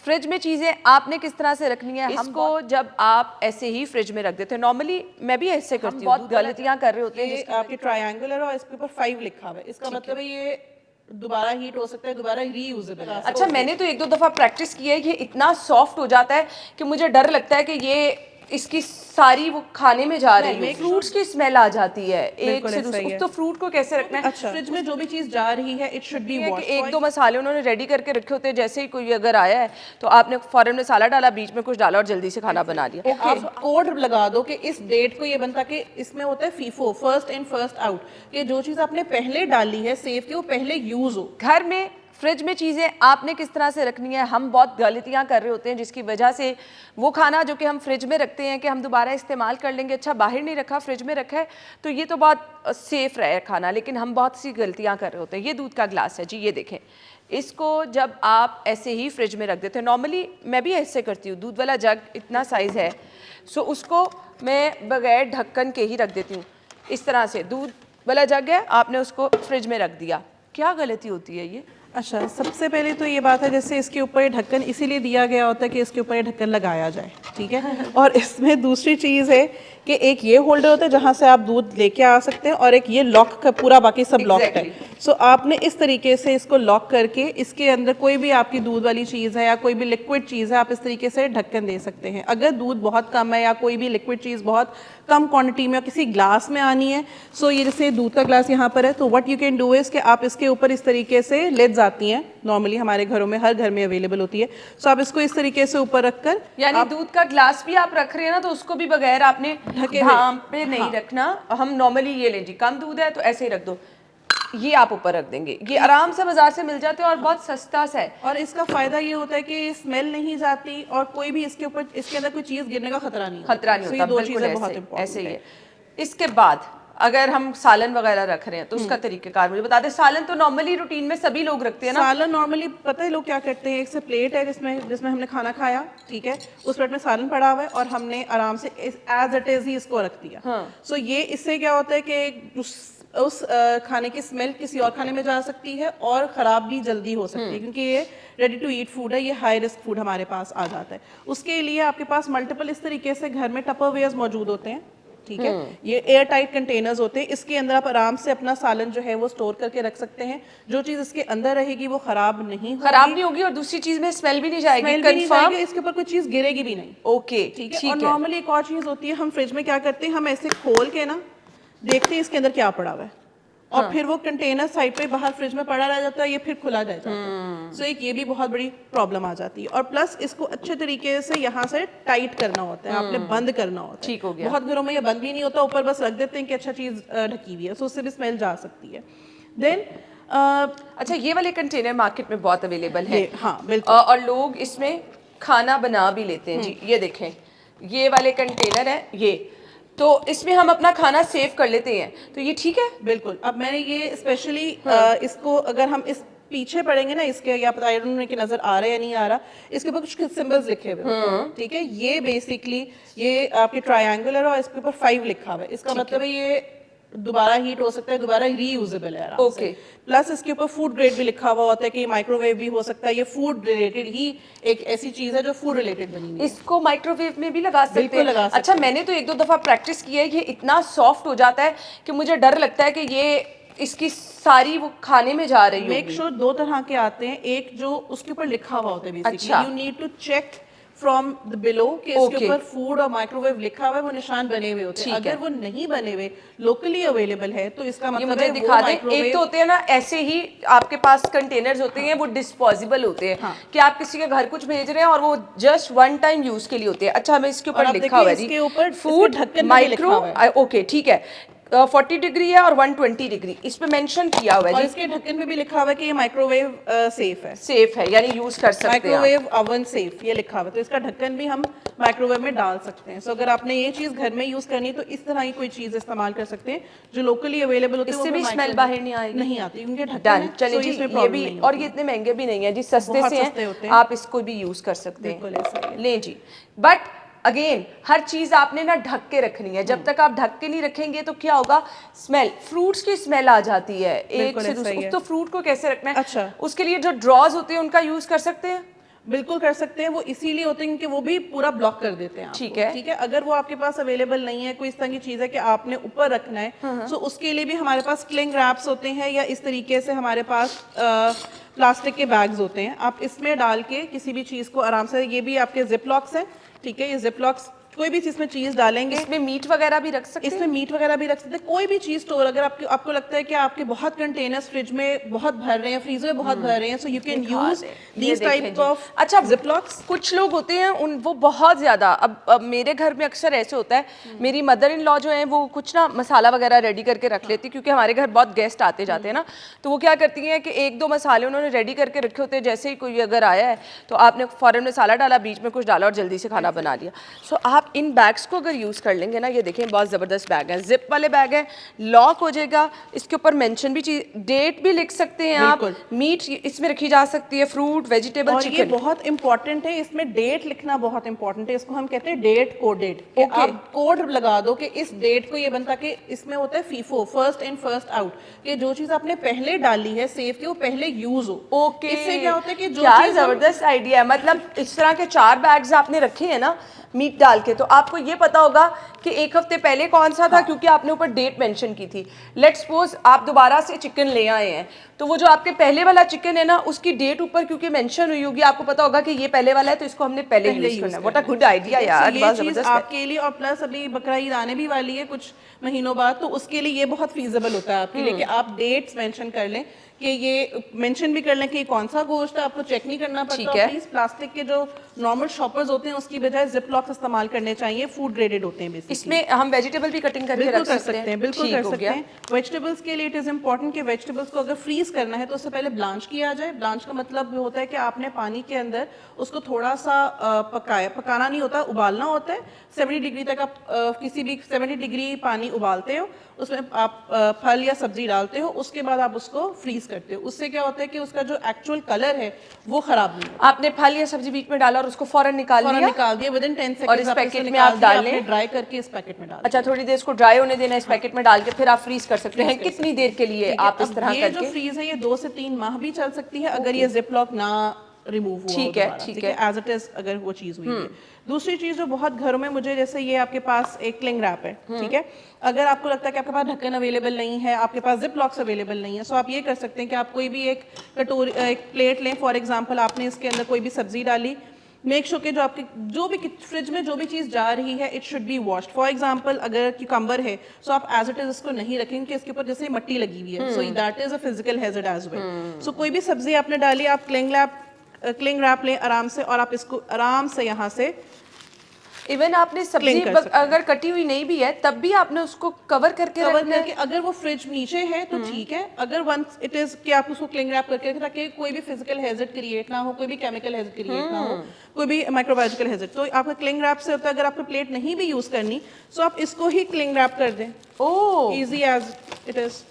Fridge में चीजें आपने किस तरह से रखनी है। इसको जब आप ऐसे ही फ्रिज में रख देते हैं, नॉर्मली मैं भी ऐसे करती हूँ, बहुत गलतियां कर रहे होते हैं। आपके ट्रायंगुलर और इसके ऊपर 5 लिखा हुआ है, इसका मतलब है ये दोबारा हीट हो सकता है, दोबारा रीयूजेबल है। अच्छा, मैंने तो एक दो दफा प्रैक्टिस की है, ये इतना सॉफ्ट हो जाता है कि मुझे डर लगता है कि ये इसकी सारी वो खाने में जा रही है, फ्रूट्स की स्मेल आ जाती है एक से दूसरे। तो फ्रूट को कैसे रखना है? अच्छा, फ्रिज में जो भी चीज जा रही है इट शुड बी वॉश्ड। एक दो मसाले उन्होंने रेडी करके रखे होते हैं, जैसे ही कोई अगर आया है तो आपने फौरन मसाला डाला, बीच में कुछ डाला और जल्दी से खाना बना लिया। आप कोड लगा दो कि इस डेट को ये बनता कि इसमें होता है FIFO, first in first out, कि जो चीज आपने पहले डाली है सेव की वो पहले यूज हो। घर में फ्रिज में चीज़ें आपने किस तरह से रखनी है। हम बहुत गलतियां कर रहे होते हैं जिसकी वजह से वो खाना जो कि हम फ्रिज में रखते हैं कि हम दोबारा इस्तेमाल कर लेंगे, अच्छा बाहर नहीं रखा फ्रिज में रखा है तो ये तो बहुत सेफ रहे खाना, लेकिन हम बहुत सी गलतियां कर रहे होते हैं। ये दूध का ग्लास है जी, ये देखें, इसको जब आप ऐसे ही फ्रिज में रख देते हैं, नॉर्मली मैं भी ऐसे करती हूँ, दूध वाला जग इतना साइज़ है, सो उसको मैं बगैर ढक्कन के ही रख देती हूँ। इस तरह से दूध वाला जग है, आपने उसको फ्रिज में रख दिया, क्या गलती होती है ये? अच्छा, सबसे पहले तो ये बात है, जैसे इसके ऊपर ये ढक्कन इसीलिए दिया गया होता है कि इसके ऊपर ये ढक्कन लगाया जाए, ठीक है। और इसमें दूसरी चीज़ है कि एक ये होल्डर होता है जहाँ से आप दूध लेके आ सकते हैं, और एक ये लॉक का पूरा बाकी सब लॉक है। सो आपने इस तरीके से इसको लॉक करके इसके अंदर कोई भी आपकी दूध वाली चीज़ है या कोई भी लिक्विड चीज़ है, आप इस तरीके से ढक्कन दे सकते हैं। अगर दूध बहुत कम है या कोई भी लिक्विड चीज़ बहुत कम क्वांटिटी में या किसी ग्लास में आनी है, सो ये जैसे दूध का ग्लास यहाँ पर है, तो what you can do is कि आप इसके ऊपर इस तरीके से लिड्स आती हैं, नॉर्मली हमारे घरों में हर घर में अवेलेबल होती है। सो आप इसको इस तरीके से ऊपर रखकर, यानी दूध का ग्लास भी आप रख रहे हैं ना, तो उसको भी बगैर आपने ढाम पे नहीं रखना। हम नॉर्मली ये लें जी, कम दूध है तो ऐसे ही रख दो, ये आप ऊपर रख देंगे, ये आराम से बाजार से मिल जाते हैं और बहुत सस्ता सा है। और इसका फायदा ये होता है कि स्मेल नहीं जाती और कोई भी इसके ऊपर इसके अंदर कोई चीज गिरने का खतरा नहीं होता। ये दो चीजें बहुत इंपॉर्टेंट ऐसे ही है। इसके बाद अगर हम सालन वगैरह रख रहे हैं तो उसका तरीकेकार मुझे बता दें। सालन तो नॉर्मली रूटीन में सभी लोग रखते हैं ना। सालन नॉर्मली पता है लोग क्या करते हैं, एक से प्लेट है जिसमें हमने खाना खाया, ठीक है, उस प्लेट में सालन पड़ा हुआ है और हमने आराम से एज इट इज ही इसको रख दिया। सो ये इससे क्या होता है कि उस खाने की स्मेल किसी और खाने में जा सकती है और ख़राब भी जल्दी हो सकती है, क्योंकि ये रेडी टू ईट फूड है, ये हाई रिस्क फूड हमारे पास आ जाता है। उसके लिए आपके पास मल्टीपल इस तरीके से घर में टपरवेयर्स मौजूद होते हैं, ठीक है, ये एयर टाइट कंटेनर्स होते हैं, इसके अंदर आप आराम से अपना सालन जो है वो स्टोर करके रख सकते हैं। जो चीज़ इसके अंदर रहेगी वो खराब नहीं होगी और दूसरी चीज़ में स्मेल भी नहीं जाएगी, कंफर्म, इसके ऊपर कोई चीज़ गिरेगी भी नहीं। ओके, ठीक है। और नॉर्मली एक और चीज़ होती है, हम फ्रिज में क्या करते हैं, हम ऐसे खोल के ना देखते हैं इसके अंदर क्या पड़ा हुआ है, और फिर वो कंटेनर साइड पे बाहर फ्रिज में पड़ा रह जाता है, ये फिर खुला रह जाता है। सो एक ये भी बहुत बड़ी प्रॉब्लम आ जाती है। और प्लस इसको अच्छे तरीके से यहाँ से टाइट करना होता है, आपने बंद करना होता है। ठीक हो गया। बहुत घरों में ये बंद भी नहीं होता, ऊपर बस रख देते हैं कि अच्छा चीज़ ढकी हुई है, सो उससे भी स्मेल जा सकती है। देन अच्छा, ये वाले कंटेनर मार्केट में बहुत अवेलेबल है। हाँ बिल्कुल। और लोग इसमें खाना बना भी लेते हैं जी। ये देखें, ये वाले कंटेनर है ये, तो इसमें हम अपना खाना सेव कर लेते हैं, तो ये ठीक है बिल्कुल। अब मैंने ये स्पेशली इसको अगर हम इस पीछे पढ़ेंगे ना इसके, या पता नहीं कि नजर आ रहा है या नहीं आ रहा, इसके ऊपर कुछ सिंबल्स लिखे हुए हैं, ठीक है, ये बेसिकली ये आपके ट्रायंगुलर और इसके ऊपर 5 लिखा हुआ है, इसका मतलब है ये दोबारा हीट हो सकता है, दोबारा रीयूजेबल है। ओके। प्लस इसके ऊपर फूड ग्रेड भी लिखा हुआ होता है कि माइक्रोवेव भी हो सकता है, ये फूड रिलेटेड ही एक ऐसी चीज है जो फूड रिलेटेड बनी हुई है। इसको माइक्रोवेव में भी लगा सकते हैं। अच्छा, मैंने तो एक दो दफा प्रैक्टिस की है, ये इतना सॉफ्ट हो जाता है कि मुझे डर लगता है कि ये इसकी सारी वो खाने में जा रही है। मेक श्योर दो तरह के आते हैं, एक जो उसके ऊपर लिखा हुआ होता है basically, you need to check from the below कि इसके ऊपर फूड और माइक्रोवेव लिखा हुआ है, वो निशान बने हुए होते हैं। अगर वो नहीं बने हुए, लोकली अवेलेबल है, तो इसका मतलब मुझे दिखा दें। एक तो होते हैं ना ऐसे ही आपके पास कंटेनर्स होते हैं, वो डिस्पोजेबल होते हैं, कि आप किसी के घर कुछ भेज रहे हैं और वो जस्ट वन टाइम यूज के लिए होते हैं। अच्छा, हमें इसके ऊपर लिखा हुआ है जी, इसके ऊपर फूड माइक्रो, ओके ठीक है, 40 डिग्री है और 120 डिग्री इस पे मेंशन किया हुआ है जी। इसके ढक्कन पे भी लिखा हुआ है कि ये माइक्रोवेव सेफ है, यानी यूज कर सकते हैं, माइक्रोवेव ओवन सेफ ये लिखा हुआ है, तो इसका ढक्कन भी हम माइक्रोवेव में डाल सकते हैं। सो अगर आपने ये चीज घर में यूज करनी है तो इस तरह की कोई चीज इस्तेमाल कर सकते हैं जो लोकली अवेलेबल होती है, इससे भी स्मेल बाहर नहीं आएगी, नहीं आती, क्योंकि ढक्कन चलिए जी, ये भी, और ये इतने महंगे भी नहीं है जी, सस्ते से हैं, आप इसको भी यूज कर सकते हैं। ले जी, बट अगेन हर चीज आपने ना ढक के रखनी है, जब तक आप ढक के नहीं रखेंगे तो क्या होगा, स्मेल, फ्रूट्स की स्मेल आ जाती है एक से दूसरे। तो फ्रूट को कैसे रखना है? अच्छा, उसके लिए जो ड्रॉज होते हैं उनका यूज कर सकते हैं। बिल्कुल कर सकते हैं। वो इसीलिए होते हैं क्योंकि वो भी पूरा ब्लॉक कर देते हैं आपको। ठीक है। ठीक है, अगर वो आपके पास अवेलेबल नहीं है, कोई इस तरह की चीज़ है कि आपने ऊपर रखना है, तो उसके लिए भी हमारे पास क्लिंग रैप्स होते हैं, या इस तरीके से हमारे पास प्लास्टिक के बैग्स होते हैं। आप इसमें डाल के किसी भी चीज़ को आराम से, ये भी आपके जिप लॉक्स हैं, ठीक है, ये जिप लॉक्स कोई भी चीज़ में चीज़ डालेंगे, इसमें मीट वगैरह भी रख सकते हैं? इसमें मीट वगैरह भी रख सकते हैं। कोई भी चीज़ स्टोर, अगर आपको लगता है कि आपके बहुत कंटेनर्स फ्रिज में बहुत भर रहे हैं, फ्रीजर में बहुत भर रहे हैं, so you can use these type of अच्छा जिपलॉक्स। कुछ लोग होते हैं उन वो बहुत ज़्यादा, अब मेरे घर में अक्सर ऐसे होता है, मेरी मदर इन लॉ जो है वो कुछ ना मसाला वगैरह रेडी करके रख लेती, क्योंकि हमारे घर बहुत गेस्ट आते जाते हैं ना, तो वो क्या करती हैं कि एक दो मसाले उन्होंने रेडी करके रखे होते हैं, जैसे ही कोई अगर आया है तो आपने फ़ौरन मसाला डाला, बीच में कुछ डाला और जल्दी से खाना बना लिया। सो आप इन बैग्स को अगर यूज़ कर लेंगे ना, ये देखें बहुत ज़बरदस्त बैग है, जिप वाले बैग है, लॉक हो जाएगा, इसके ऊपर मेंशन भी डेट भी लिख सकते हैं आप, मीट इसमें रखी जा सकती है, फ्रूट, वेजिटेबल, और चिकन। ये बहुत इंपॉर्टेंट है, इसमें डेट लिखना बहुत इंपॉर्टेंट है। इसको हम कहते हैं डेट कोडेड। आप कोड लगा दो कि इस डेट को ये बनता, कि इसमें होता है FIFO, first in first out, कि जो चीज आपने पहले डाली है सेव की वो पहले यूज हो। ओके, इससे क्या होता है कि जो क्या चीज जबरदस्त आइडिया है। मतलब इस तरह के 4 बैग्स आपने रखे हैं ना मीट डाल के, तो आपको ये पता होगा कि एक हफ्ते पहले कौन सा था, क्योंकि आपने ऊपर डेट मेंशन की थी। लेट्स सपोज आप दोबारा से चिकन ले आए हैं, तो वो जो आपके पहले वाला चिकन है ना, उसकी डेट ऊपर क्योंकि मेंशन हुई होगी, आपको पता होगा कि ये पहले वाला है, तो इसको हमने पहले यूज करना है। व्हाट अ गुड आइडिया यार, ये चीज आपके लिए, और प्लस अभी बकरा ईद आने भी वाली है कुछ महीनों बाद, तो उसके लिए ये बहुत फीजिबल होता है आपके लिए कि आप डेट्स मेंशन कर लें, कि ये मेंशन भी कर लें कि कौन सा गोश्त है, आपको चेक नहीं करना पड़ता। प्लीज प्लास्टिक के जो नॉर्मल शॉपर्स होते हैं उसकी बजाय जिप लॉक्स इस्तेमाल करने चाहिए, फूड ग्रेडेड होते हैं बेसिकली। इसमें हम वेजिटेबल भी कटिंग करके रख सकते हैं। बिल्कुल कर सकते हैं। वेजिटेबल्स के लिए इट इज इंपॉर्टेंट कि वेजिटेबल्स को अगर फ्रीज करना है तो उससे पहले ब्लांच किया जाए। ब्लांच का मतलब होता है कि आपने पानी के अंदर उसको थोड़ा सा पकाना नहीं होता, उबालना होता है। 70 डिग्री तक आप किसी भी 70 डिग्री पानी उबालते हो, उसमें आप फल या सब्जी डालते हो, उसके बाद आप उसको फ्रीज करते हो। उससे क्या होता है कि उसका जो एक्चुअल कलर है वो खराब नहीं होता। आपने फल या सब्जी बीच में डाला और उसको फौरन निकाल दिया विदिन 10 सेकंड। और इस पैकेट में आप डाल लें, ड्राई करके इस पैकेट में डाल। अच्छा, थोड़ी देर इसको ड्राई होने देना, इस पैकेट में डाल के फिर आप फ्रीज कर सकते हैं। कितनी देर के लिए आप इस तरह ये करके? जो फ्रीज है ये 2 से 3 माह भी चल सकती है, अगर ये जिप लॉक ना रिमूव हुआ। ठीक है, एज इट इज अगर वो चीज हुई है। दूसरी चीज जो बहुत घरों में मुझे, जैसे ये आपके पास एक क्लिंग रैप है, ठीक है, अगर आपको लगता है कि आपके पास ढक्कन अवेलेबल नहीं है, आपके पास जिप लॉक्स अवेलेबल नहीं है, सो आप ये कर सकते हैं कि आप कोई भी एक कटोरी, एक प्लेट लें। फॉर एग्जांपल आपने इसके अंदर कोई भी सब्जी डाली, मेक श्योर कि जो आपके जो भी फ्रिज में जो भी चीज़ जा रही है it should be washed. For example अगर क्यूकम्बर है, सो आप एज इट इज इसको नहीं रखेंगे कि इसके ऊपर जैसे मट्टी लगी हुई है, so that is a physical hazard as well. So कोई भी सब्जी आपने डाली, आप क्लिंग रैप लें आराम से, और आप इसको आराम से यहाँ से, इवन आपने सब्जी अगर कटी हुई नहीं भी है तब भी आपने उसको कवर करके अगर वो फ्रिज नीचे है तो ठीक है। अगर वंस इट इज कि आप उसको क्लिंग रैप करके ताकि कोई भी फिजिकल हैजर्ड क्रिएट ना हो, कोई भी केमिकल हैजर्ड क्रिएट ना हो, कोई भी माइक्रोबायोलॉजिकल हैजर्ड, तो आपका क्लिंग रैप से होता है। अगर आपको प्लेट नहीं भी यूज करनी, सो आप इसको ही क्लिंग रैप कर दें। ओह, इजी एज इट इज।